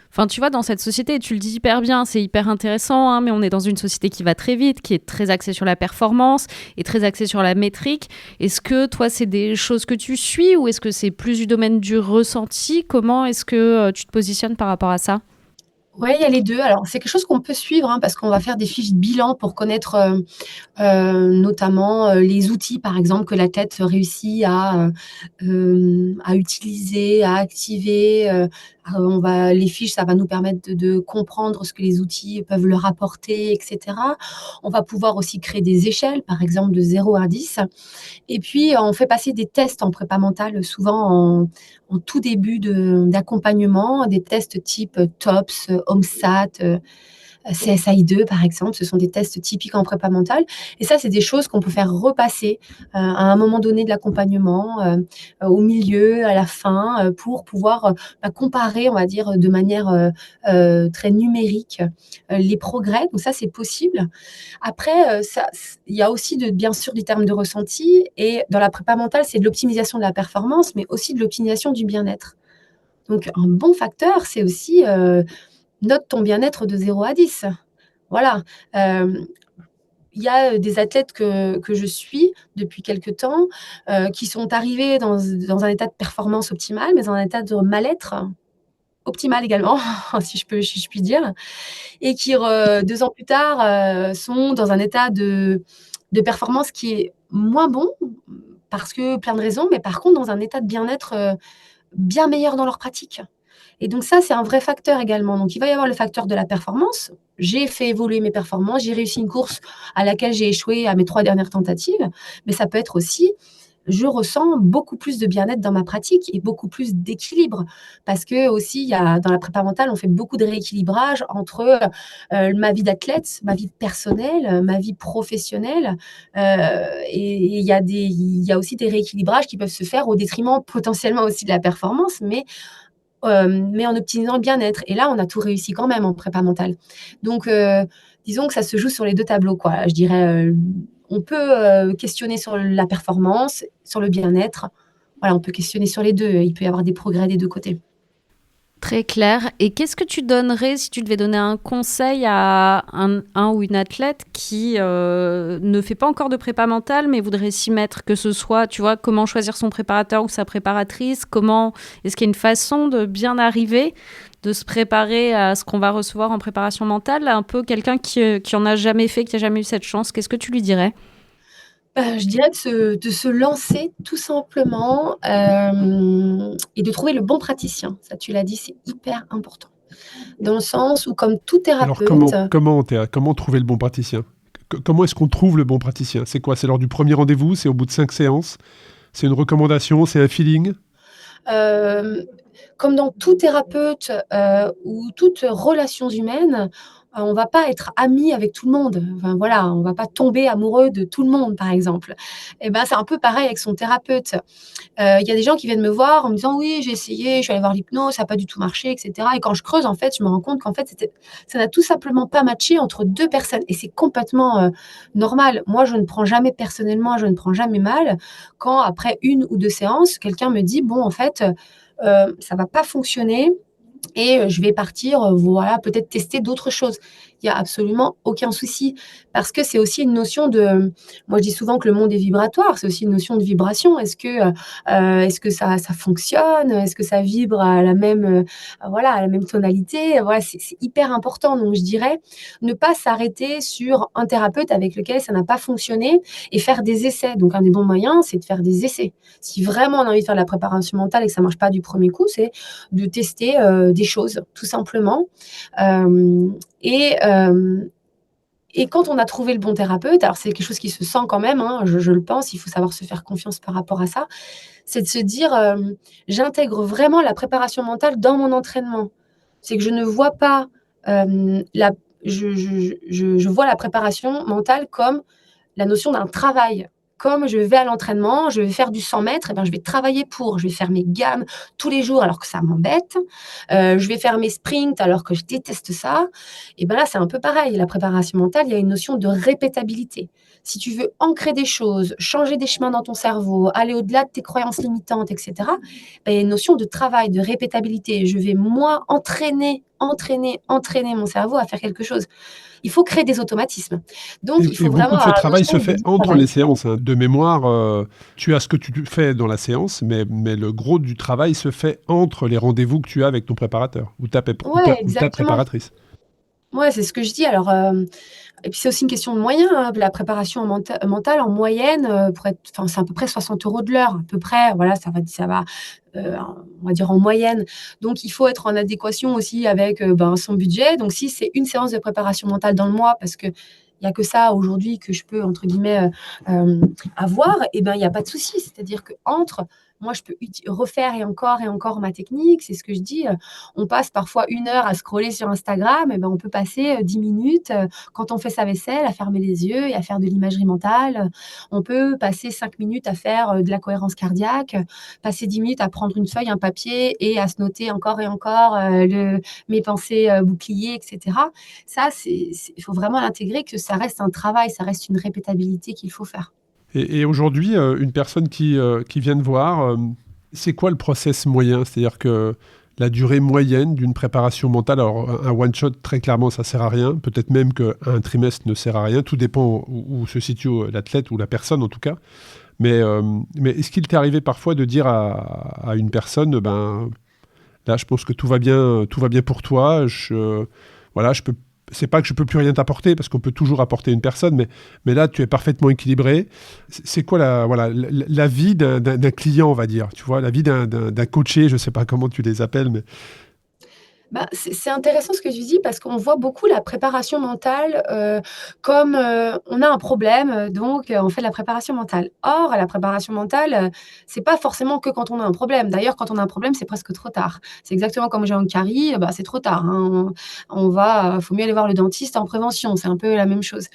C: Enfin, tu vois, dans cette société, tu le dis hyper bien, c'est hyper intéressant, hein, mais on est dans une société qui va très vite, qui est très axée sur la performance et très axée sur la métrique. Est-ce que toi, c'est des choses que tu suis ou est-ce que c'est plus du domaine du ressenti? Comment est-ce que tu te positionnes par rapport à ça?
D: Ouais, il y a les 2. Alors, c'est quelque chose qu'on peut suivre, hein, parce qu'on va faire des fiches bilan pour connaître, notamment, les outils, par exemple, que l'athlète réussit à utiliser, à activer, les fiches, ça va nous permettre de comprendre ce que les outils peuvent leur apporter et cetera. On va pouvoir aussi créer des échelles, par exemple de 0 à 10, et puis, on fait passer des tests en prépa mentale, souvent en tout début d'accompagnement, des tests type TOPS, OMSAT, CSI2 par exemple, ce sont des tests typiques en prépa mentale. Et ça, c'est des choses qu'on peut faire repasser à un moment donné de l'accompagnement, au milieu, à la fin, pour pouvoir comparer, on va dire, de manière très numérique, les progrès. Donc ça, c'est possible. Après, il y a aussi bien sûr des termes de ressenti. Et dans la prépa mentale, c'est de l'optimisation de la performance, mais aussi de l'optimisation du bien-être. Donc un bon facteur, c'est aussi note ton bien-être de 0 à 10. Voilà. Il y a des athlètes que je suis depuis quelque temps qui sont arrivés dans un état de performance optimal, mais dans un état de mal-être optimal également, si je puis dire, et qui 2 ans plus tard sont dans un état de performance qui est moins bon parce que plein de raisons, mais par contre dans un état de bien-être bien meilleur dans leur pratique. Et donc ça, c'est un vrai facteur également. Donc il va y avoir le facteur de la performance. J'ai fait évoluer mes performances, j'ai réussi une course à laquelle j'ai échoué à mes 3 dernières tentatives, mais ça peut être aussi, je ressens beaucoup plus de bien-être dans ma pratique et beaucoup plus d'équilibre. Parce que aussi, dans la prépa mentale, on fait beaucoup de rééquilibrage entre ma vie d'athlète, ma vie personnelle, ma vie professionnelle. Et il y a aussi des rééquilibrages qui peuvent se faire au détriment potentiellement aussi de la performance, mais en optimisant le bien-être. Et là, on a tout réussi quand même en prépa mentale. Donc, disons que ça se joue sur les 2 tableaux, quoi. Je dirais, on peut questionner sur la performance, sur le bien-être. Voilà, on peut questionner sur les 2. Il peut y avoir des progrès des 2 côtés.
C: Très clair. Et qu'est-ce que tu donnerais si tu devais donner un conseil à un ou une athlète qui ne fait pas encore de prépa mentale, mais voudrait s'y mettre, que ce soit, tu vois, comment choisir son préparateur ou sa préparatrice, est-ce qu'il y a une façon de bien arriver, de se préparer à ce qu'on va recevoir en préparation mentale, un peu quelqu'un qui en a jamais fait, qui a jamais eu cette chance, qu'est-ce que tu lui dirais ?
D: Je dirais de se lancer tout simplement et de trouver le bon praticien. Ça, tu l'as dit, c'est hyper important. Dans le sens où, comme tout thérapeute...
B: Alors, comment trouver le bon praticien ? Comment est-ce qu'on trouve le bon praticien ? C'est quoi ? C'est lors du premier rendez-vous ? C'est au bout de 5 séances ? C'est une recommandation ? C'est un feeling ?
D: Comme dans tout thérapeute ou toute relation humaine, on ne va pas être ami avec tout le monde. Enfin, voilà, on ne va pas tomber amoureux de tout le monde, par exemple. Et ben, c'est un peu pareil avec son thérapeute. Il y a des gens qui viennent me voir en me disant « Oui, j'ai essayé, je suis allée voir l'hypnose, ça n'a pas du tout marché, etc. » Et quand je creuse, en fait, je me rends compte qu'en fait, ça n'a tout simplement pas matché entre 2 personnes. Et c'est complètement normal. Moi, je ne prends jamais personnellement, je ne prends jamais mal quand, après 1 ou 2 séances, quelqu'un me dit « Bon, en fait... ça va pas fonctionner et je vais partir, voilà, peut-être tester d'autres choses. Il y a absolument aucun souci parce que c'est aussi une notion moi je dis souvent que le monde est vibratoire, c'est aussi une notion de vibration. Est-ce que ça fonctionne? Est-ce que ça vibre à la même, voilà, à la même tonalité? Voilà, c'est hyper important. Donc je dirais ne pas s'arrêter sur un thérapeute avec lequel ça n'a pas fonctionné et faire des essais. Donc un des bons moyens, c'est de faire des essais. Si vraiment on a envie de faire de la préparation mentale et que ça marche pas du premier coup, c'est de tester des choses, tout simplement. Et quand on a trouvé le bon thérapeute, alors c'est quelque chose qui se sent quand même, hein, je le pense, il faut savoir se faire confiance par rapport à ça, c'est de se dire, j'intègre vraiment la préparation mentale dans mon entraînement. C'est que je ne vois pas je vois la préparation mentale comme la notion d'un travail. Comme je vais à l'entraînement, je vais faire du 100 mètres, et ben je vais travailler je vais faire mes gammes tous les jours alors que ça m'embête. Je vais faire mes sprints alors que je déteste ça. Et ben là, c'est un peu pareil. La préparation mentale, il y a une notion de répétabilité. Si tu veux ancrer des choses, changer des chemins dans ton cerveau, aller au-delà de tes croyances limitantes, etc., ben, il y a une notion de travail, de répétabilité. Je vais, moi, entraîner mon cerveau à faire quelque chose. Il faut créer des automatismes. Donc, il faut
B: et
D: vraiment
B: beaucoup de ce
D: avoir la
B: travail
D: notion
B: se fait
D: de
B: entre
D: travail.
B: les séances. Hein. De mémoire, tu as ce que tu fais dans la séance, mais le gros du travail se fait entre les rendez-vous que tu as avec ton préparateur ou ta
D: Ouais, exactement.
B: préparatrice.
D: Ouais, c'est ce que je dis. Alors, et puis c'est aussi une question de moyens, hein. La préparation mentale, en moyenne, c'est à peu près 60 € de l'heure, à peu près. Voilà, ça va, on va dire en moyenne. Donc, il faut être en adéquation aussi avec son budget. Donc, si c'est une séance de préparation mentale dans le mois, parce que il n'y a que ça aujourd'hui que je peux, entre guillemets, avoir, et ben, il n'y a pas de souci. C'est-à-dire qu'entre moi, je peux refaire et encore ma technique. C'est ce que je dis. On passe parfois 1 heure à scroller sur Instagram. Et ben, on peut passer 10 minutes quand on fait sa vaisselle à fermer les yeux et à faire de l'imagerie mentale. On peut passer 5 minutes à faire de la cohérence cardiaque, passer 10 minutes à prendre une feuille, un papier et à se noter encore et encore mes pensées boucliers, etc. Ça, il faut vraiment l'intégrer, que ça reste un travail, ça reste une répétabilité qu'il faut faire.
B: Et aujourd'hui, une personne qui vient te voir, c'est quoi le process moyen? C'est-à-dire que la durée moyenne d'une préparation mentale, alors un one-shot, très clairement, ça ne sert à rien. Peut-être même qu'un trimestre ne sert à rien. Tout dépend où se situe l'athlète ou la personne, en tout cas. Mais est-ce qu'il t'est arrivé parfois de dire à une personne, là, je pense que tout va bien pour toi. C'est pas que je peux plus rien t'apporter, parce qu'on peut toujours apporter une personne, mais là, tu es parfaitement équilibré. C'est quoi la vie d'un client, on va dire, tu vois, la vie d'un coaché, je sais pas comment tu les appelles, mais...
D: C'est intéressant ce que tu dis, parce qu'on voit beaucoup la préparation mentale comme on a un problème, donc on fait de la préparation mentale. Or, la préparation mentale, c'est pas forcément que quand on a un problème. D'ailleurs, quand on a un problème, c'est presque trop tard. C'est exactement comme j'ai une carie, c'est trop tard, hein. Faut mieux aller voir le dentiste en prévention. C'est un peu la même chose.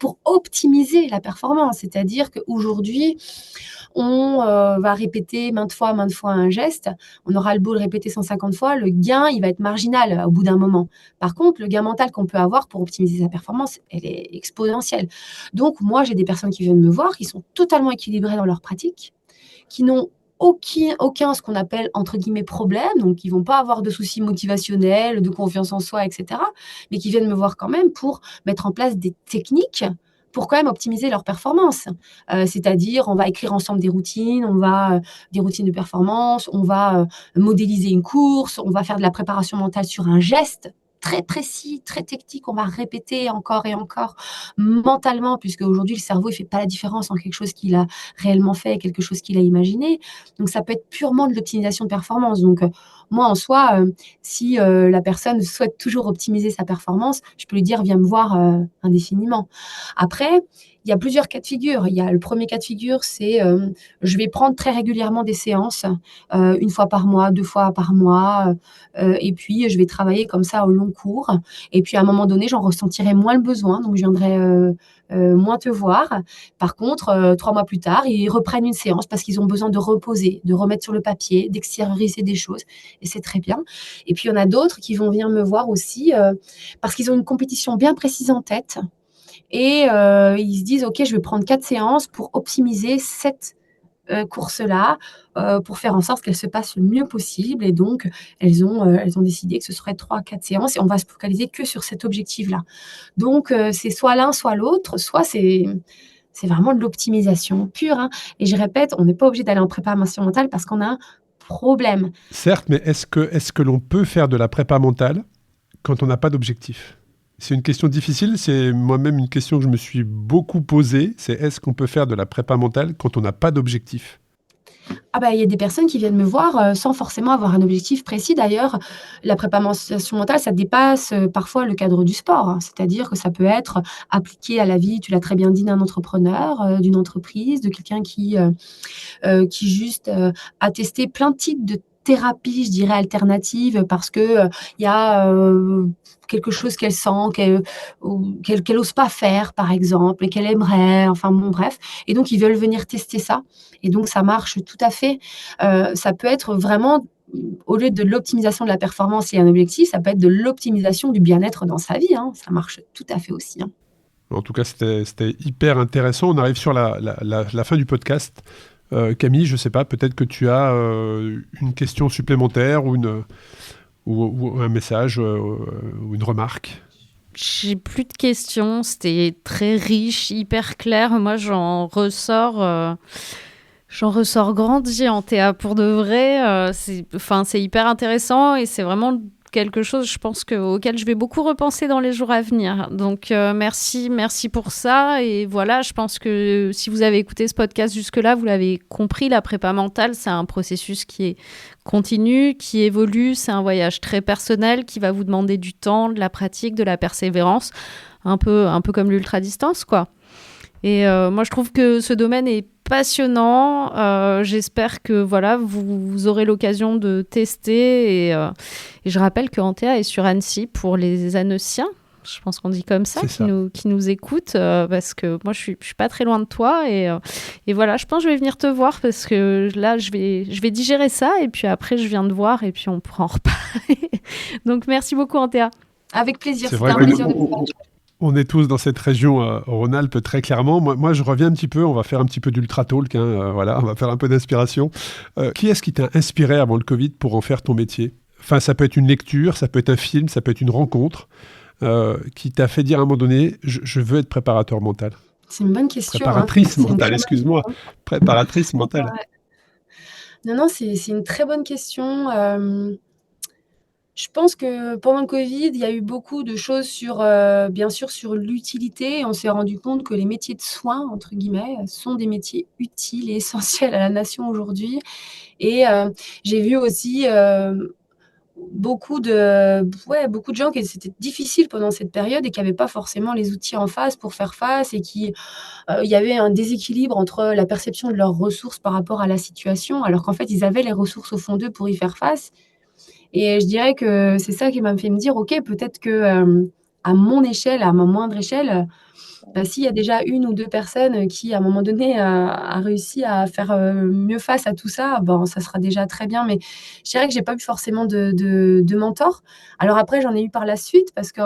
D: Pour optimiser la performance, c'est-à-dire qu'aujourd'hui, on va répéter maintes fois un geste. On aura le beau le répéter 150 fois, le gain, il va être marginal au bout d'un moment. Par contre, le gain mental qu'on peut avoir pour optimiser sa performance, elle est exponentielle. Donc, moi, j'ai des personnes qui viennent me voir, qui sont totalement équilibrées dans leur pratique, qui n'ont aucun ce qu'on appelle entre guillemets problème, donc qui vont pas avoir de soucis motivationnels, de confiance en soi, etc., mais qui viennent me voir quand même pour mettre en place des techniques pour quand même optimiser leur performance. C'est-à-dire, on va écrire ensemble des routines de performance, on va modéliser une course, on va faire de la préparation mentale sur un geste très précis, très technique, on va répéter encore et encore mentalement, puisque aujourd'hui le cerveau, il fait pas la différence entre quelque chose qu'il a réellement fait et quelque chose qu'il a imaginé. Donc, ça peut être purement de l'optimisation de performance. Donc, moi, en soi, si la personne souhaite toujours optimiser sa performance, je peux lui dire, viens me voir indéfiniment. Après, il y a plusieurs cas de figure. Il y a le premier cas de figure, c'est je vais prendre très régulièrement des séances, 1 fois par mois, 2 fois par mois, et puis je vais travailler comme ça au long cours. Et puis à un moment donné, j'en ressentirai moins le besoin, donc je viendrai moins te voir. Par contre, 3 mois plus tard, ils reprennent une séance parce qu'ils ont besoin de reposer, de remettre sur le papier, d'extérioriser des choses, et c'est très bien. Et puis il y en a d'autres qui vont venir me voir aussi parce qu'ils ont une compétition bien précise en tête. Et ils se disent, OK, je vais prendre 4 séances pour optimiser cette course-là, pour faire en sorte qu'elle se passe le mieux possible. Et donc, elles ont décidé que ce serait 3-4 séances et on va se focaliser que sur cet objectif-là. Donc, c'est soit l'un, soit l'autre, soit c'est vraiment de l'optimisation pure, hein. Et je répète, on n'est pas obligé d'aller en préparation mentale parce qu'on a un problème.
B: Certes, mais est-ce que l'on peut faire de la prépa mentale quand on n'a pas d'objectif ? C'est une question difficile, c'est moi-même une question que je me suis beaucoup posée, c'est est-ce qu'on peut faire de la prépa mentale quand on n'a pas d'objectif ?
D: Il y a des personnes qui viennent me voir sans forcément avoir un objectif précis. D'ailleurs, la préparation mentale, ça dépasse parfois le cadre du sport, hein. C'est-à-dire que ça peut être appliqué à la vie, tu l'as très bien dit, d'un entrepreneur, d'une entreprise, de quelqu'un qui juste a testé plein de types de thérapie, je dirais, alternative, parce que il y a quelque chose qu'elle sent, qu'elle ose pas faire, par exemple, et qu'elle aimerait, enfin bon, bref. Et donc, ils veulent venir tester ça. Et donc, ça marche tout à fait. Ça peut être vraiment, au lieu de l'optimisation de la performance et un objectif, ça peut être de l'optimisation du bien-être dans sa vie, hein. Ça marche tout à fait aussi, hein.
B: En tout cas, c'était hyper intéressant. On arrive sur la fin du podcast. Camille, je ne sais pas, peut-être que tu as une question supplémentaire ou un message ou une remarque.
C: J'ai plus de questions, c'était très riche, hyper clair. Moi, j'en ressors grandi en TA pour de vrai. C'est hyper intéressant et c'est vraiment quelque chose, je pense, auquel je vais beaucoup repenser dans les jours à venir. Donc, merci pour ça. Et voilà, je pense que si vous avez écouté ce podcast jusque-là, vous l'avez compris, la prépa mentale, c'est un processus qui est continu, qui évolue. C'est un voyage très personnel qui va vous demander du temps, de la pratique, de la persévérance, un peu comme l'ultra-distance, quoi. Et moi, je trouve que ce domaine est passionnant. J'espère que voilà, vous aurez l'occasion de tester. Et je rappelle que Antea est sur Annecy pour les Annecyens. Je pense qu'on dit comme ça, qui nous écoutent, parce que moi, je suis pas très loin de toi. Et voilà, je pense que je vais venir te voir parce que là, je vais digérer ça. Et puis après, je viens te voir et puis on pourra en reparler. Donc, merci beaucoup, Antea.
D: Avec plaisir.
B: C'est vrai,
D: un plaisir de vous
B: on est tous dans cette région Rhône-Alpes très clairement. Moi, je reviens un petit peu. On va faire un petit peu d'ultra talk. Voilà, on va faire un peu d'inspiration. Qui est-ce qui t'a inspiré avant le Covid pour en faire ton métier ? Enfin, ça peut être une lecture, ça peut être un film, ça peut être une rencontre qui t'a fait dire à un moment donné, je veux être préparateur mental.
D: C'est une bonne question.
B: Préparatrice mentale, excuse-moi. Préparatrice mentale.
D: Ouais. Non, c'est une très bonne question. Je pense que pendant le Covid, il y a eu beaucoup de choses bien sûr, sur l'utilité. On s'est rendu compte que les métiers de soins, entre guillemets, sont des métiers utiles et essentiels à la nation aujourd'hui. Et j'ai vu aussi beaucoup de gens qui c'était difficile pendant cette période et qui n'avaient pas forcément les outils en face pour faire face et qui il y avait un déséquilibre entre la perception de leurs ressources par rapport à la situation, alors qu'en fait, ils avaient les ressources au fond d'eux pour y faire face. Et je dirais que c'est ça qui m'a fait me dire, OK, peut-être que à mon échelle, à ma moindre échelle, s'il y a déjà 1 ou 2 personnes qui, à un moment donné, a réussi à faire mieux face à tout ça, bon, ça sera déjà très bien. Mais je dirais que j'ai pas eu forcément de mentor. Alors après, j'en ai eu par la suite parce que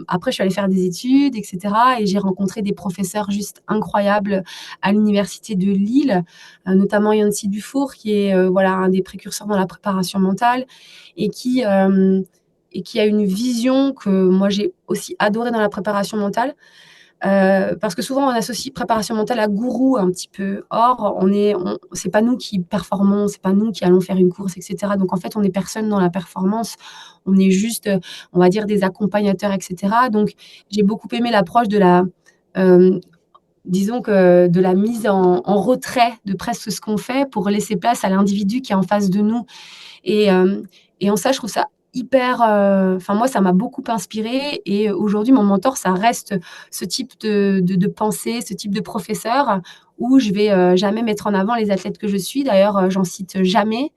D: après, je suis allée faire des études, etc. Et j'ai rencontré des professeurs juste incroyables à l'université de Lille, notamment Yancy Dufour, qui est voilà, un des précurseurs dans la préparation mentale et qui a une vision que moi, j'ai aussi adorée dans la préparation mentale. Parce que souvent on associe préparation mentale à gourou un petit peu. Or, c'est pas nous qui performons, c'est pas nous qui allons faire une course, etc. Donc en fait, on n'est personne dans la performance. On est juste, on va dire, des accompagnateurs, etc. Donc j'ai beaucoup aimé l'approche de la, disons que de la mise en retrait de presque ce qu'on fait pour laisser place à l'individu qui est en face de nous. Et en ça, je trouve ça hyper, moi, ça m'a beaucoup inspirée et aujourd'hui, mon mentor, ça reste ce type de pensée, ce type de professeur où je vais jamais mettre en avant les athlètes que je suis. D'ailleurs, j'en cite jamais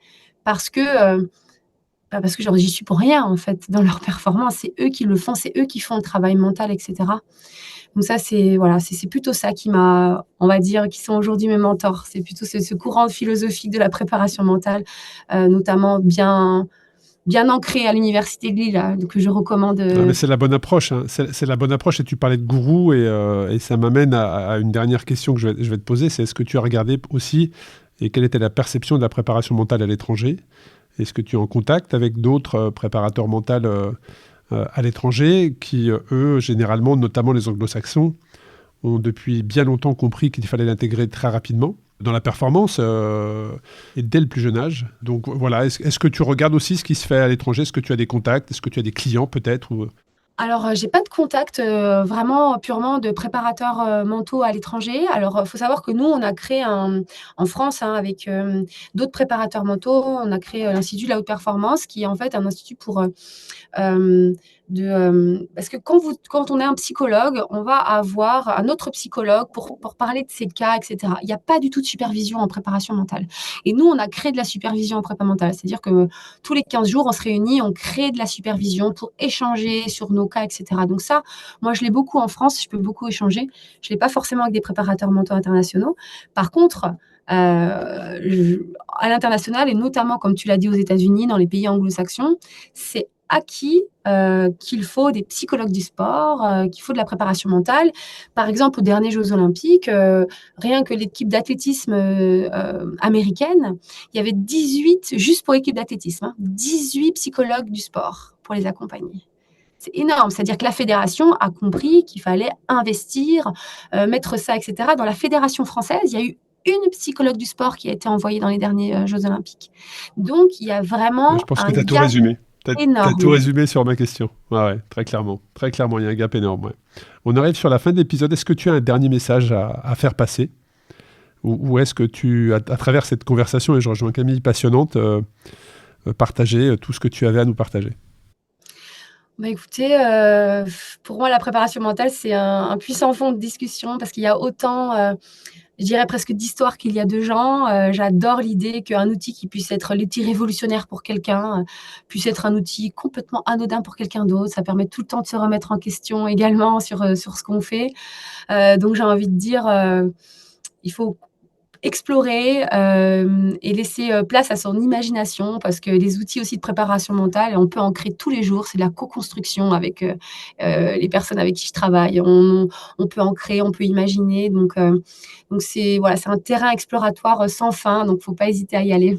D: parce que genre, j'y suis pour rien, en fait, dans leur performance. C'est eux qui le font, c'est eux qui font le travail mental, etc. Donc ça, c'est plutôt ça qui m'a, on va dire, qui sont aujourd'hui mes mentors. C'est plutôt ce courant philosophique de la préparation mentale, notamment bien ancré à l'université de Lille, là, que je recommande.
B: Mais c'est la bonne approche. Hein. C'est la bonne approche. Et tu parlais de gourou et ça m'amène à une dernière question que je vais te poser. C'est est-ce que tu as regardé aussi et quelle était la perception de la préparation mentale à l'étranger ? Est-ce que tu es en contact avec d'autres préparateurs mentaux à l'étranger qui, eux, généralement, notamment les anglo-saxons, ont depuis bien longtemps compris qu'il fallait l'intégrer très rapidement dans la performance et dès le plus jeune âge. Donc voilà, est-ce que tu regardes aussi ce qui se fait à l'étranger ? Est-ce que tu as des contacts ? Est-ce que tu as des clients peut-être ou...
D: Alors, j'ai pas de contact vraiment purement de préparateurs mentaux à l'étranger. Alors, il faut savoir que nous, on a créé en France, avec d'autres préparateurs mentaux, on a créé l'Institut de la haute performance, qui est en fait un institut pour parce que quand on est un psychologue, on va avoir un autre psychologue pour parler de ses cas, etc. Il n'y a pas du tout de supervision en préparation mentale. Et nous, on a créé de la supervision en prépa mentale. C'est-à-dire que tous les 15 jours, on se réunit, on crée de la supervision pour échanger sur nos cas, etc. Donc ça, moi, je l'ai beaucoup en France, je peux beaucoup échanger. Je ne l'ai pas forcément avec des préparateurs mentaux internationaux. Par contre, à l'international, et notamment, comme tu l'as dit, aux États-Unis, dans les pays anglo-saxons, c'est acquis qu'il faut des psychologues du sport, qu'il faut de la préparation mentale. Par exemple, aux derniers Jeux Olympiques, rien que l'équipe d'athlétisme américaine, il y avait 18, juste pour l'équipe d'athlétisme, 18 psychologues du sport pour les accompagner. C'est énorme, c'est-à-dire que la fédération a compris qu'il fallait investir, mettre ça, etc. Dans la fédération française, il y a eu une psychologue du sport qui a été envoyée dans les derniers Jeux Olympiques. Donc, il y a vraiment
B: je pense que tu as tout résumé. Tu as tout résumé sur ma question. Ouais, très clairement. Très clairement, il y a un gap énorme. Ouais. On arrive sur la fin de l'épisode. Est-ce que tu as un dernier message à faire passer ? Ou est-ce que tu, à travers cette conversation, et je rejoins Camille, passionnante, partager tout ce que tu avais à nous partager ?
D: Écoutez, pour moi, la préparation mentale, c'est un puissant fond de discussion parce qu'il y a autant, je dirais presque d'histoire qu'il y a de gens. J'adore l'idée qu'un outil qui puisse être l'outil révolutionnaire pour quelqu'un, puisse être un outil complètement anodin pour quelqu'un d'autre. Ça permet tout le temps de se remettre en question également sur ce qu'on fait. Donc j'ai envie de dire, il faut explorer et laisser place à son imagination parce que les outils aussi de préparation mentale, on peut en créer tous les jours. C'est de la co-construction avec les personnes avec qui je travaille. On peut en créer, on peut imaginer. Donc c'est un terrain exploratoire sans fin. Donc, il ne faut pas hésiter à y aller.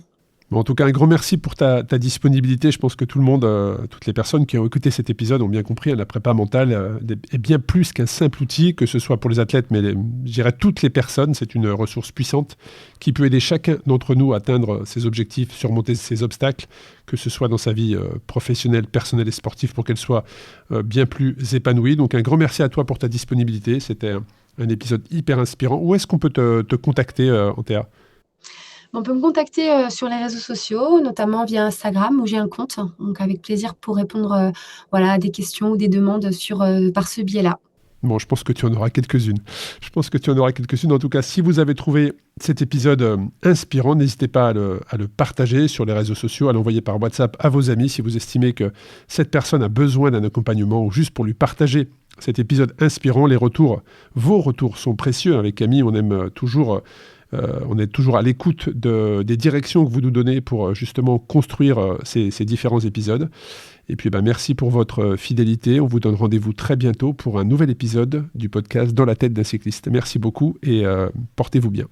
B: Bon, en tout cas, un grand merci pour ta disponibilité. Je pense que tout le monde, toutes les personnes qui ont écouté cet épisode ont bien compris, la prépa mentale est bien plus qu'un simple outil, que ce soit pour les athlètes, mais je dirais toutes les personnes. C'est une ressource puissante qui peut aider chacun d'entre nous à atteindre ses objectifs, surmonter ses obstacles, que ce soit dans sa vie professionnelle, personnelle et sportive, pour qu'elle soit bien plus épanouie. Donc un grand merci à toi pour ta disponibilité. C'était un épisode hyper inspirant. Où est-ce qu'on peut te contacter, Antea ?
D: On peut me contacter sur les réseaux sociaux, notamment via Instagram où j'ai un compte. Donc avec plaisir pour répondre à des questions ou des demandes par ce biais-là.
B: Bon, je pense que tu en auras quelques-unes. En tout cas, si vous avez trouvé cet épisode inspirant, n'hésitez pas à le partager sur les réseaux sociaux, à l'envoyer par WhatsApp à vos amis si vous estimez que cette personne a besoin d'un accompagnement ou juste pour lui partager cet épisode inspirant. Vos retours sont précieux. Avec Camille, on est toujours à l'écoute des directions que vous nous donnez pour justement construire ces différents épisodes. Et puis merci pour votre fidélité. On vous donne rendez-vous très bientôt pour un nouvel épisode du podcast Dans la tête d'un cycliste. Merci beaucoup et portez-vous bien.